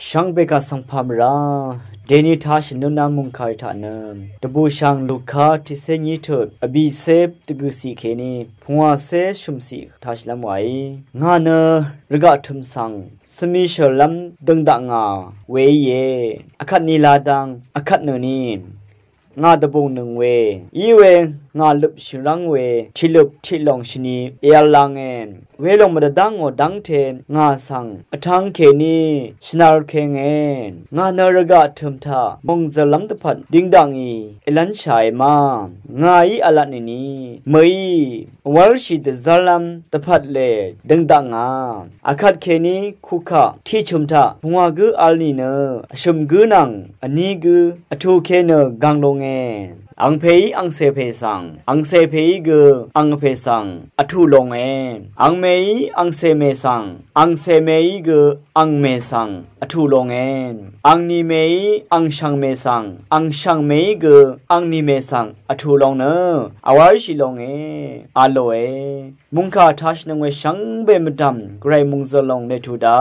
ช่างเบกาสังพามราเดนิทาชินุนามุงคาริทานมตบูช่างลูกค้าที่เซนิเถิดอบีเซฟตกุสีเคนีพัวเซชุมสีทาชลามไว้งานเนรกะทุมสังสมิเชลัมดึงดังงาเวเยอคัดนีลาดังอคัดเนนีงาดบงหนึ่งเวอีเวงาลุบชิรังเวทิลุบทิลองชนีเอลลังเอนเวลงมาดังอดังเทนงาสังอทังเคนีชนาร์เคงเอนงานรกะทุมทามงซาลัมตพัดดิงดังอีเอลันชายมางาอีอลันนีเมย์วอลชิดซาลัมตพัดเลดึงดังงาอคัดเคนีคุขะที่ชุมทาหัวกืออัลนีเนชุมกือนังอันนี้กืออทูเคเนกังลงเอนอังเพยอังเซเพสังอังเซเพยกืออังเพสังอทูลงเอนอังเมยอังเซเมสังอังเซเมยกืออังเมสังอทูลงเอนอังนีเมยอังชังเมสังอังชังเมยกืออังนีเมสังอทูลงเนอวาริชิลงเออาโลเอมุงคาทัชนงเวชังเบมดัมไกรมุงซลงเนทูดา